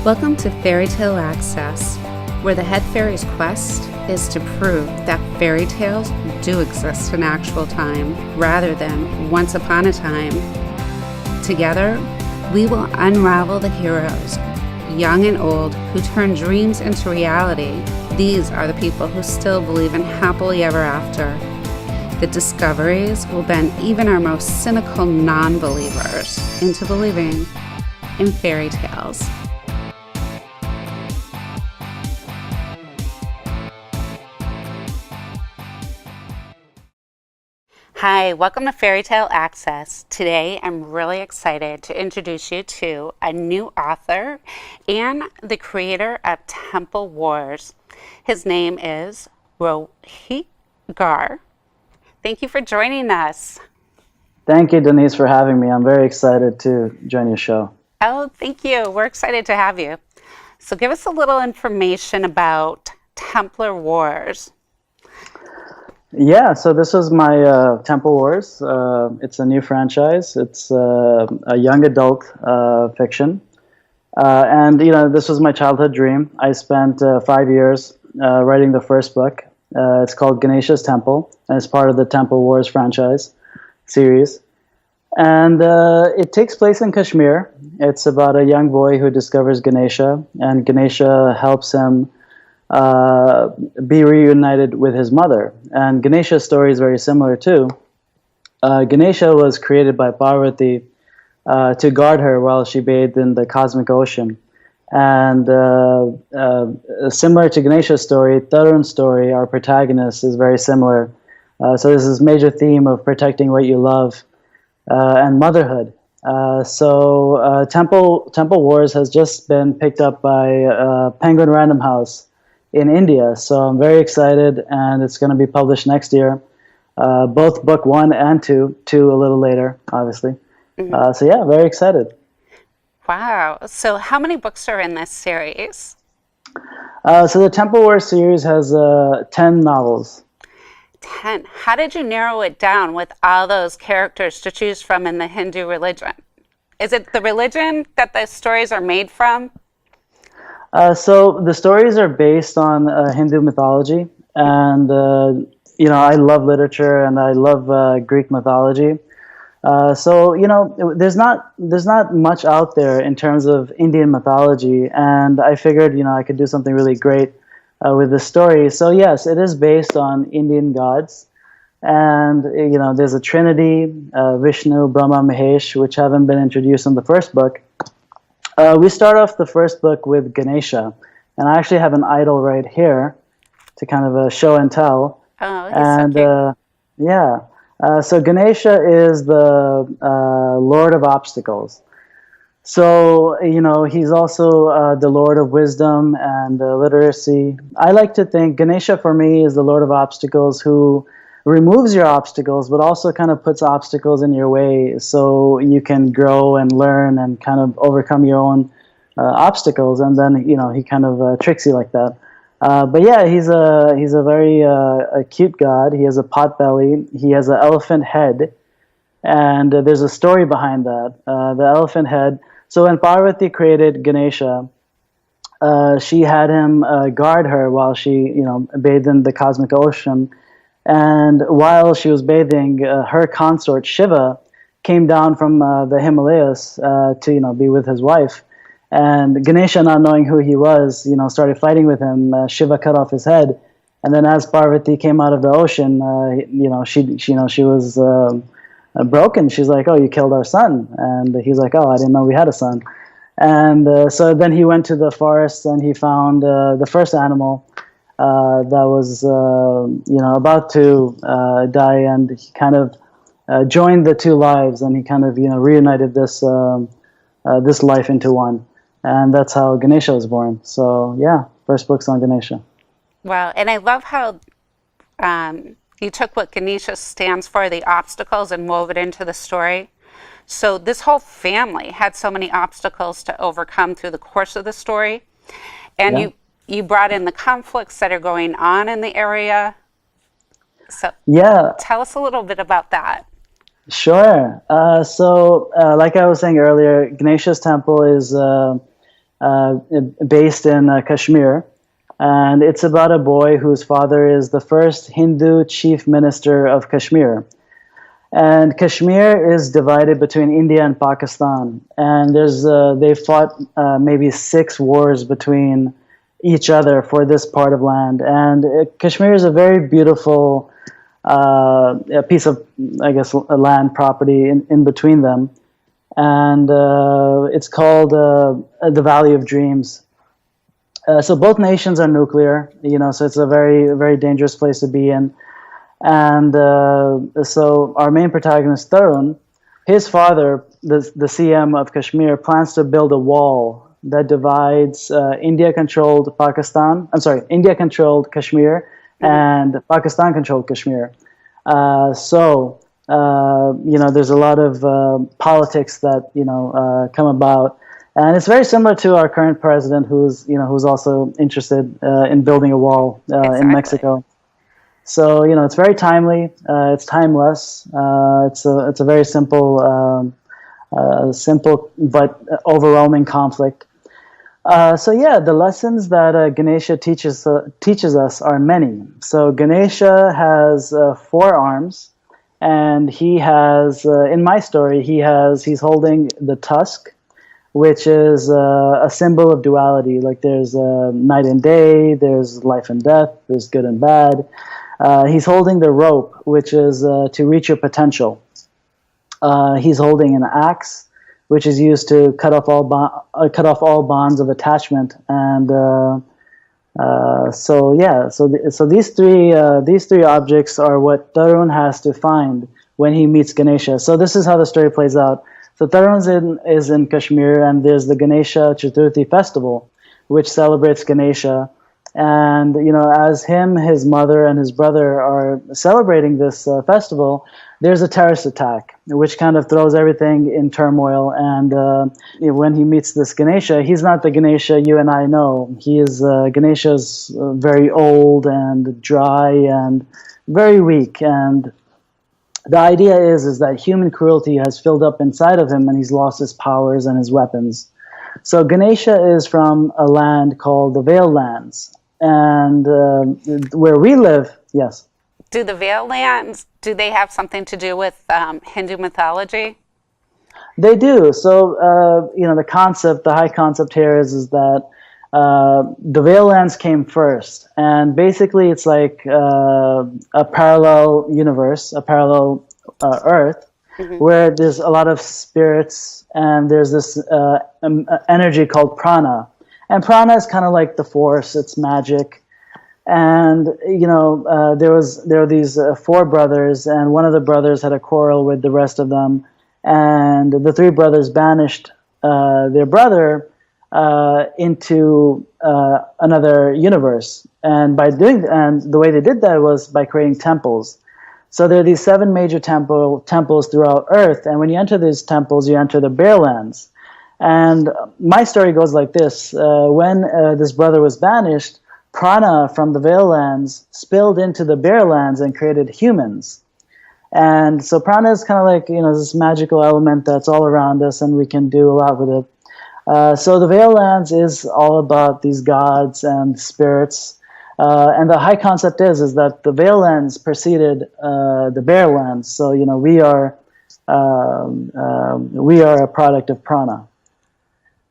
Welcome to Fairy Tale Access, where the head fairy's quest is to prove that fairy tales do exist in actual time rather than once upon a time. Together, we will unravel the heroes, young and old, who turn dreams into reality. These are the people who still believe in happily ever after. The discoveries will bend even our most cynical non-believers into believing in fairy tales. Hi, welcome to Fairy Tale Access. Today I'm really excited to introduce you to a new author and the creator of Temple Wars. His name is Rohit Gaur. Thank you for joining us. Thank you, Denise, for having me. I'm very excited to join your show. Oh, thank you. We're excited to have you. So give us a little information about Temple Wars. Yeah, so this was my Temple Wars. It's a new franchise. It's a young adult fiction. And, this was my childhood dream. I spent 5 years writing the first book. It's called Ganesha's Temple, and it's part of the Temple Wars franchise series. And it takes place in Kashmir. It's about a young boy who discovers Ganesha, and Ganesha helps him be reunited with his mother. And Ganesha's story is very similar too. Ganesha was created by Parvati to guard her while she bathed in the cosmic ocean. And similar to Ganesha's story, Tarun's story, our protagonist, is very similar. So there's this major theme of protecting what you love and motherhood. So Temple Wars has just been picked up by Penguin Random House in India, so I'm very excited, and it's going to be published next year, both book 1 and 2 a little later, obviously. Mm-hmm. So yeah, very excited. Wow. So how many books are in this series? So the Temple Wars series has 10 novels. 10. How did you narrow it down with all those characters to choose from in the Hindu religion? Is it the religion that the stories are made from? So the stories are based on Hindu mythology, and I love literature and I love Greek mythology. So there's not much out there in terms of Indian mythology, and I figured I could do something really great with the story. So yes, it is based on Indian gods, and there's a trinity, Vishnu, Brahma, Mahesh, which haven't been introduced in the first book. We start off the first book with Ganesha, and I actually have an idol right here to kind of show and tell. Oh, he's so cute. So Ganesha is the Lord of Obstacles. So, he's also the Lord of Wisdom and literacy. I like to think Ganesha, for me, is the Lord of Obstacles who removes your obstacles, but also kind of puts obstacles in your way so you can grow and learn and kind of overcome your own obstacles. And then, he kind of tricks you like that. But yeah, he's a very a cute god. He has a pot belly. He has an elephant head. And there's a story behind that. The elephant head. So when Parvati created Ganesha, she had him guard her while she, bathed in the cosmic ocean. And while she was bathing, her consort Shiva came down from the Himalayas to be with his wife. And Ganesha, not knowing who he was, started fighting with him. Shiva cut off his head, and then as Parvati came out of the ocean, she was broken. She's like, "Oh, you killed our son," and he's like, "Oh, I didn't know we had a son." And so then he went to the forest and he found the first animal that was about to die, and he kind of joined the two lives, and he kind of reunited this life into one, and that's how Ganesha was born. So yeah, first book's on Ganesha. Wow, and I love how you took what Ganesha stands for, the obstacles, and wove it into the story. So this whole family had so many obstacles to overcome through the course of the story, and yeah. You brought in the conflicts that are going on in the area. So yeah, tell us a little bit about that. Sure. So like I was saying earlier, Ganesha's temple is based in Kashmir. And it's about a boy whose father is the first Hindu chief minister of Kashmir. And Kashmir is divided between India and Pakistan. And they fought maybe 6 wars between each other for this part of land. And Kashmir is a very beautiful a piece of, I guess, a land property in between them. And it's called the Valley of Dreams. So both nations are nuclear, so it's a very, very dangerous place to be in. And so our main protagonist, Tarun, his father, the CM of Kashmir, plans to build a wall that divides India-controlled Kashmir and Pakistan-controlled Kashmir. There's a lot of politics that, come about. And it's very similar to our current president, who's also interested in building a wall in Mexico. So it's very timely. It's timeless. It's a very simple but overwhelming conflict. The lessons that Ganesha teaches us are many. So Ganesha has 4 arms, and he has, in my story, he's holding the tusk, which is a symbol of duality. Like there's night and day, there's life and death, there's good and bad. He's holding the rope, which is to reach your potential. He's holding an axe, which is used to cut off all bonds of attachment. And so these three objects are what Tarun has to find when he meets Ganesha. So this is how the story plays out. So Tarun is in Kashmir, and there's the Ganesha Chaturthi festival, which celebrates Ganesha. And, as his mother, and his brother are celebrating this festival, there's a terrorist attack, which kind of throws everything in turmoil. And when he meets this Ganesha, he's not the Ganesha you and I know. Ganesha's very old and dry and very weak. And the idea is that human cruelty has filled up inside of him, and he's lost his powers and his weapons. So Ganesha is from a land called the Vale Lands. And where we live, yes. Do the Vale Lands, do they have something to do with Hindu mythology? They do. So, the high concept here is that the Vale Lands came first. And basically it's like a parallel universe, a parallel Earth, where there's a lot of spirits, and there's this energy called prana. And prana is kind of like the force; it's magic. And there were these 4 brothers, and one of the brothers had a quarrel with the rest of them, and the 3 brothers banished their brother into another universe. And the way they did that was by creating temples. So there are these 7 major temples throughout Earth, and when you enter these temples, you enter the Bare Lands. And my story goes like this. When this brother was banished, prana from the Vale Lands spilled into the Bare Lands and created humans. And so prana is kind of like, this magical element that's all around us, and we can do a lot with it. So the Vale Lands is all about these gods and spirits. And the high concept is that the Vale Lands preceded the Bare Lands. So, we are a product of prana.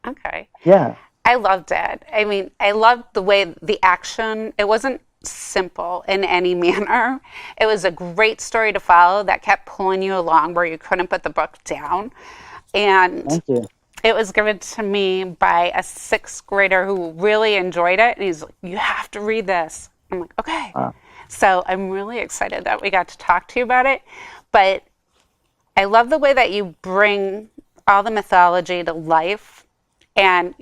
Okay. Yeah. I loved it. I mean, I loved the way the action, it wasn't simple in any manner. It was a great story to follow that kept pulling you along where you couldn't put the book down. And Thank you. It was given to me by a 6th grader who really enjoyed it. And he's like, you have to read this. I'm like, okay. Wow. So I'm really excited that we got to talk to you about it. But I love the way that you bring all the mythology to life. And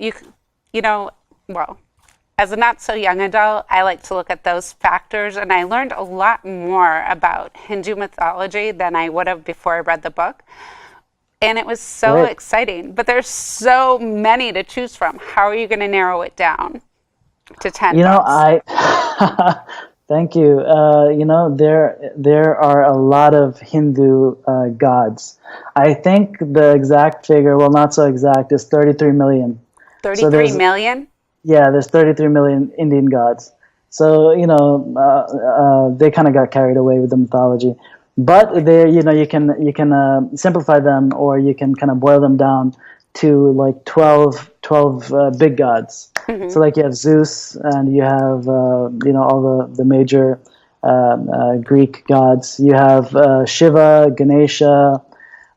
as a not so young adult, I like to look at those factors, and I learned a lot more about Hindu mythology than I would have before I read the book. And it was so exciting. But there's so many to choose from. How are you going to narrow it down to 10 books? Thank you. There are a lot of Hindu gods. I think the exact figure, well, not so exact, is 33 million. So 33 million? yeah, there's 33 million Indian gods. So they kind of got carried away with the mythology, but they you can simplify them, or you can kind of boil them down to like 12 big gods. So like you have Zeus, and you have all the major Greek gods. You have Shiva, Ganesha,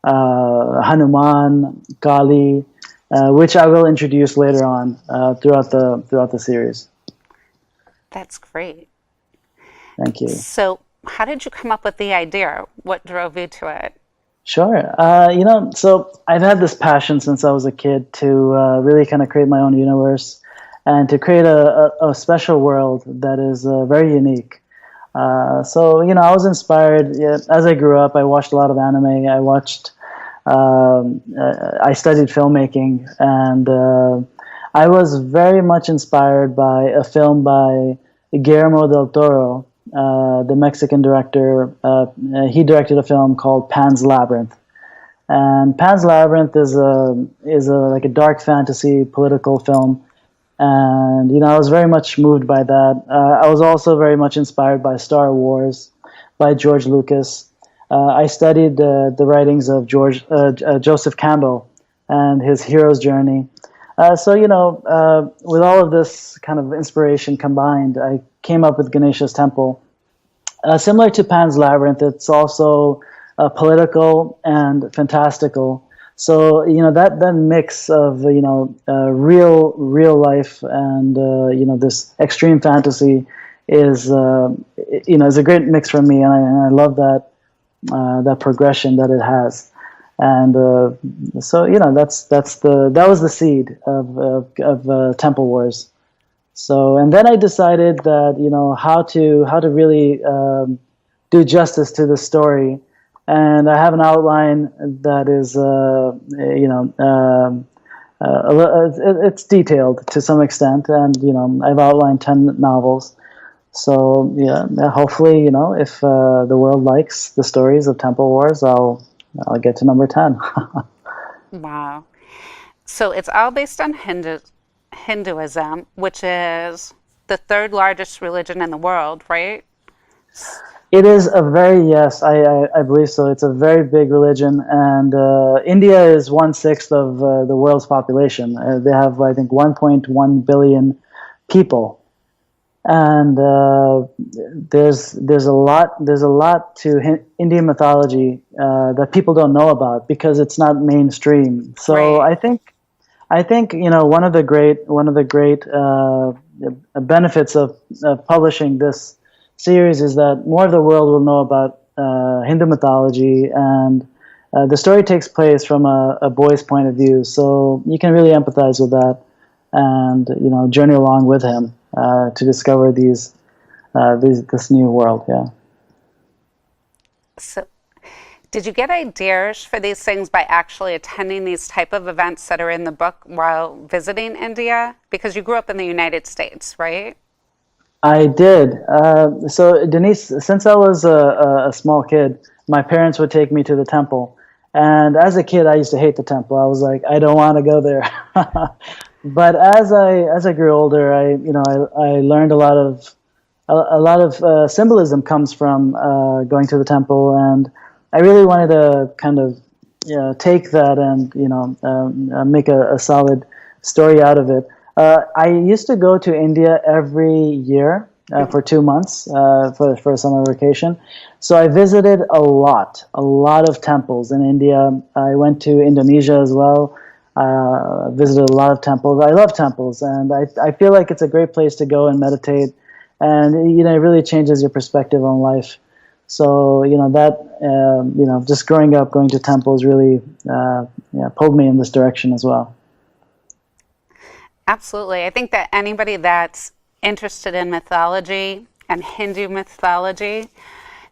Hanuman, Kali, which I will introduce later on throughout the series. That's great. Thank you. So, how did you come up with the idea? What drove you to it? Sure. So I've had this passion since I was a kid to really kind of create my own universe and to create a special world that is very unique. I was inspired. Yeah, as I grew up, I watched a lot of anime. I studied filmmaking, and I was very much inspired by a film by Guillermo del Toro, the Mexican director. He directed a film called Pan's Labyrinth, and Pan's Labyrinth is like a dark fantasy political film. And I was very much moved by that. I was also very much inspired by Star Wars, by George Lucas. I studied the writings of Joseph Campbell and his hero's journey. With all of this kind of inspiration combined, I came up with Ganesha's Temple. Similar to Pan's Labyrinth, it's also political and fantastical. So that mix of real life and this extreme fantasy is a great mix for me, and I love that progression that it has. And that was the seed of Temple Wars. So, and then I decided that how to really do justice to the story, and I have an outline that is it's detailed to some extent, and I've outlined 10 novels. So yeah, hopefully if the world likes the stories of Temple Wars, I'll get to number 10. Wow. So it's all based on Hinduism, which is the third largest religion in the world, right? It is yes, I believe so. It's a very big religion, and India is 1/6 of the world's population. They have, I think, 1.1 billion people, and there's a lot to Indian mythology that people don't know about because it's not mainstream. So Right. I think one of the great benefits of publishing this series is that more of the world will know about Hindu mythology, and the story takes place from a boy's point of view, so you can really empathize with that, and journey along with him to discover this new world. Yeah. So, did you get ideas for these things by actually attending these type of events that are in the book while visiting India? Because you grew up in the United States, right? I did. So Denise, since I was a small kid, my parents would take me to the temple. And as a kid, I used to hate the temple. I was like, I don't want to go there. But as I grew older, I learned a lot of symbolism comes from going to the temple, and I really wanted to kind of take that and make a solid story out of it. I used to go to India every year for 2 months for a summer vacation. So I visited a lot of temples in India. I went to Indonesia as well. Visited a lot of temples. I love temples, and I feel like it's a great place to go and meditate, and it really changes your perspective on life. So just growing up going to temples really pulled me in this direction as well. Absolutely. I think that anybody that's interested in mythology and Hindu mythology,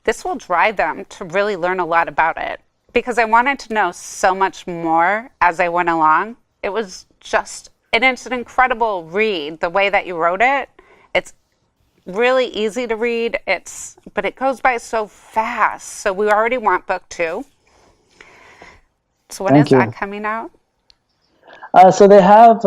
this will drive them to really learn a lot about it, because I wanted to know so much more as I went along. It's an incredible read, the way that you wrote it. It's really easy to read, but it goes by so fast. So we already want book 2. So when is Thank you. that coming out? So they have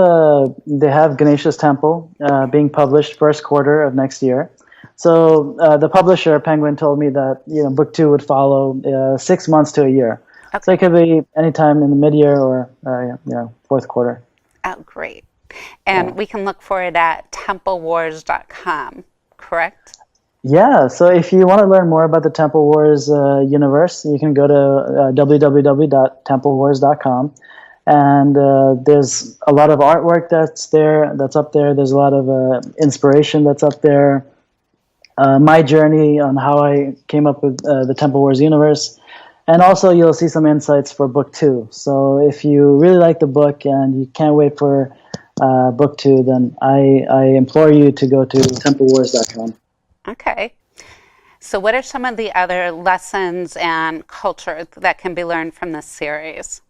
Ganesha's Temple being published first quarter of next year. So the publisher Penguin told me that book two would follow 6 months to a year. So it Okay. could be anytime in the mid-year or fourth quarter. Oh, great. And Yeah. we can look for it at templewars.com, correct? Yeah, so if you want to learn more about the Temple Wars universe, you can go to www.templewars.com. And there's a lot of artwork that's up there. There's a lot of inspiration that's up there. My journey on how I came up with the Temple Wars universe. And also you'll see some insights for book two. So if you really like the book and you can't wait for book two, then I implore you to go to templewars.com. Okay. So, what are some of the other lessons and culture that can be learned from this series?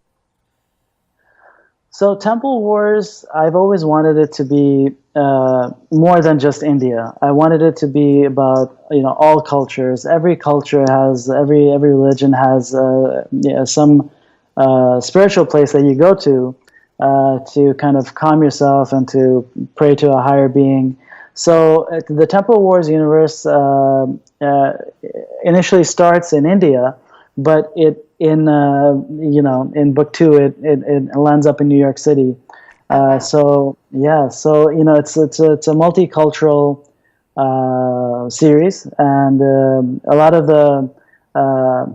So Temple Wars, I've always wanted it to be more than just India. I wanted it to be about all cultures. Every culture has every religion has some spiritual place that you go to kind of calm yourself and to pray to a higher being. So the Temple Wars universe initially starts in India, but in book two it lands up in New York City. So it's a multicultural series, and a lot of the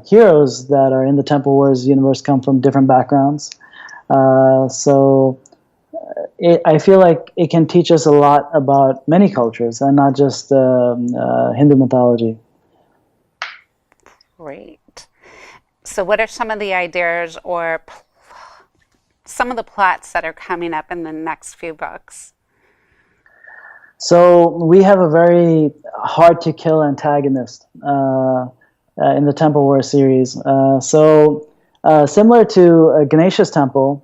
heroes that are in the Temple Wars universe come from different backgrounds. I feel like it can teach us a lot about many cultures and not just Hindu mythology. Great. So, what are some of the ideas or some of the plots that are coming up in the next few books? So we have a very hard to kill antagonist in the Temple War series. Similar to Ganesha's Temple,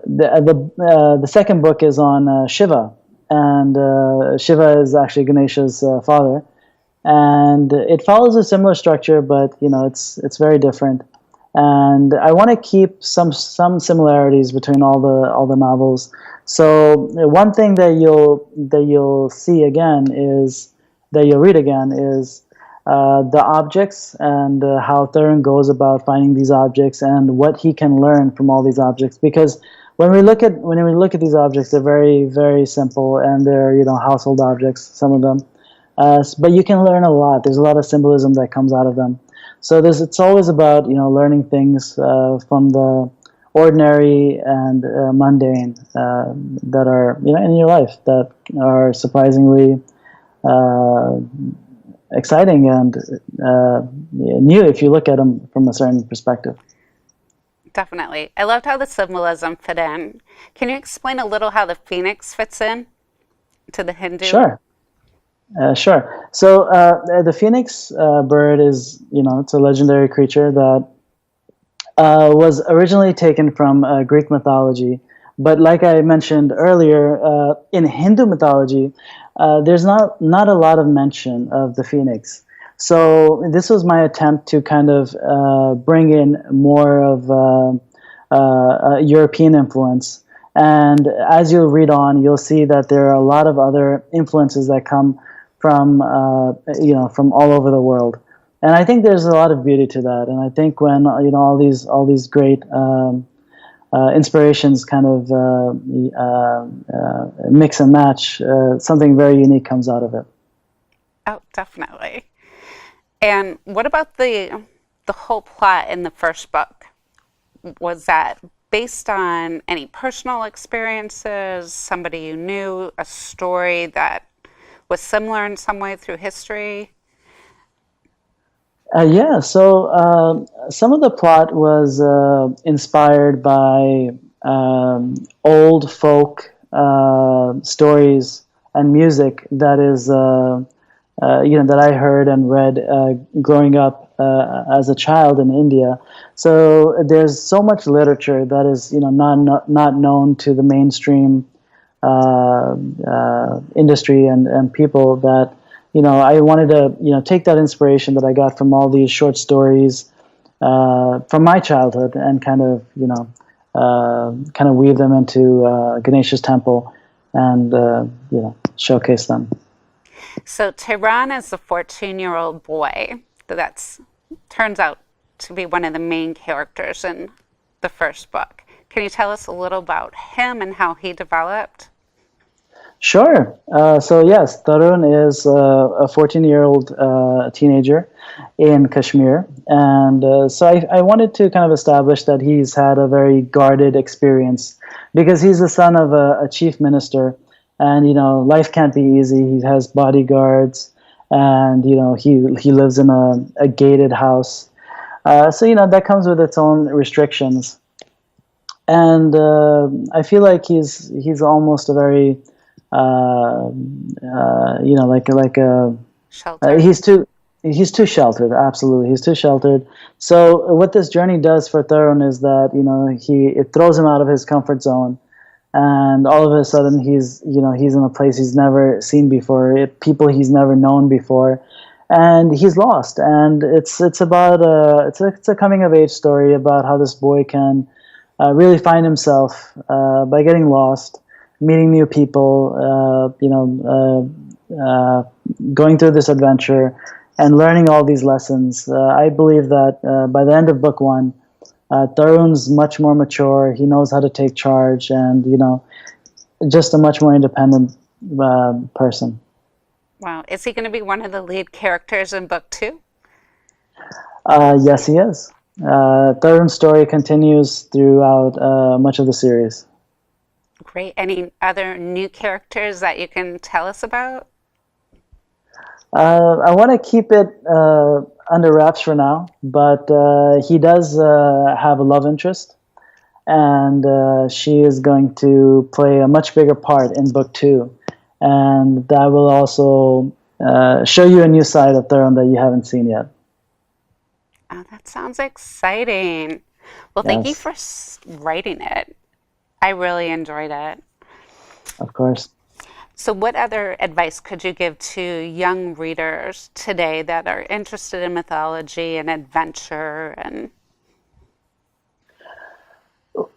the second book is on Shiva, and Shiva is actually Ganesha's father, and it follows a similar structure, but it's very different. And I want to keep some similarities between all the novels. So one thing that you'll see again is that you'll read again is the objects and how Theron goes about finding these objects and what he can learn from all these objects. Because when we look at these objects, they're very, very simple, and they're household objects, some of them. But you can learn a lot. There's a lot of symbolism that comes out of them. So it's always about learning things from the ordinary and mundane that are in your life that are surprisingly exciting and new if you look at them from a certain perspective. Definitely. I loved how the symbolism fit in. Can you explain a little how the phoenix fits in to the Hindu? Sure. Sure. So the phoenix bird is, it's a legendary creature that was originally taken from Greek mythology. But like I mentioned earlier, in Hindu mythology, there's not a lot of mention of the phoenix. So this was my attempt to kind of bring in more of European influence. And as you'll read on, you'll see that there are a lot of other influences that come from from all over the world, and I think there's a lot of beauty to that. And I think when all these great inspirations kind of mix and match, something very unique comes out of it. Oh, definitely. And what about the whole plot in the first book? Was that based on any personal experiences, somebody you knew, a story that was similar in some way through history? Yeah, so some of the plot was inspired by old folk stories and music that is, that I heard and read growing up as a child in India. So there's so much literature that is, not known to the mainstream industry and people that I wanted to take that inspiration that I got from all these short stories from my childhood and kind of kind of weave them into Ganesha's temple and showcase them. So Tehran is a 14-year-old boy that turns out to be one of the main characters in the first book. Can you tell us a little about him and how he developed? Sure. So yes, Tarun is a 14-year-old teenager in Kashmir, and so I wanted to kind of establish that he's had a very guarded experience because he's the son of a chief minister, and life can't be easy. He has bodyguards, and he lives in a gated house, so that comes with its own restrictions, and I feel like he's almost a very like a Shelter. He's too sheltered. Absolutely, he's too sheltered. So what this journey does for Tarun is that it throws him out of his comfort zone, and all of a sudden he's in a place he's never seen before, people he's never known before, and he's lost. And it's about it's a coming of age story about how this boy can really find himself by getting lost, meeting new people, going through this adventure and learning all these lessons. I believe that by the end of book one, Tarun's much more mature. He knows how to take charge, and just a much more independent person. Wow. Is he going to be one of the lead characters in book two? Yes, he is. Tarun's story continues throughout much of the series. Great. Any other new characters that you can tell us about? I want to keep it under wraps for now, but he does have a love interest, and she is going to play a much bigger part in book two, and that will also show you a new side of Tarun that you haven't seen yet. Oh, that sounds exciting. Well, thank you for writing it. I really enjoyed it. Of course. So what other advice could you give to young readers today that are interested in mythology and adventure? And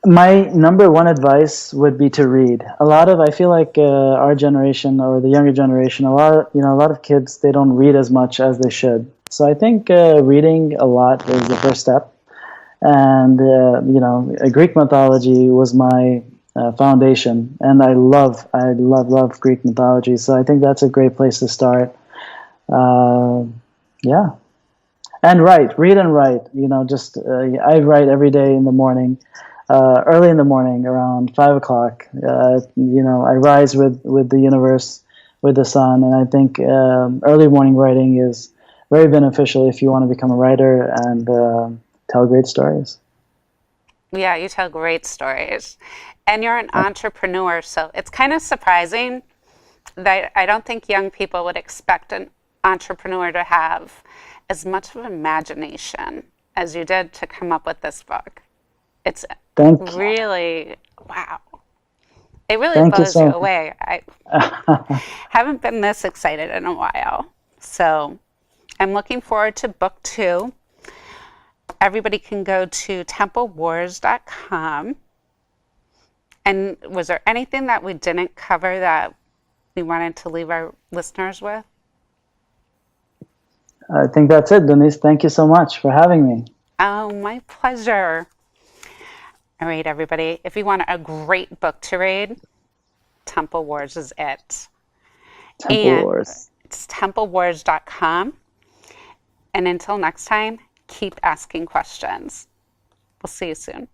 my number one advice would be to read. I feel like our generation or the younger generation, a lot of kids, they don't read as much as they should. So I think reading a lot is the first step. And Greek mythology was my foundation, and I love Greek mythology. So I think that's a great place to start. Yeah, and read and write. I write every day in the morning, early in the morning, around 5 o'clock. I rise with the universe, with the sun, and I think early morning writing is very beneficial if you want to become a writer and tell great stories. Yeah, you tell great stories. And you're an entrepreneur, so it's kind of surprising that I don't think young people would expect an entrepreneur to have as much of imagination as you did to come up with this book. It's really, wow. It really blows you away. I haven't been this excited in a while. So I'm looking forward to book two. Everybody can go to templewars.com. And was there anything that we didn't cover that we wanted to leave our listeners with? I think that's it, Denise. Thank you so much for having me. Oh, my pleasure. All right, everybody. If you want a great book to read, Temple Wars is it. Temple Wars. It's templewars.com. And until next time, keep asking questions. We'll see you soon.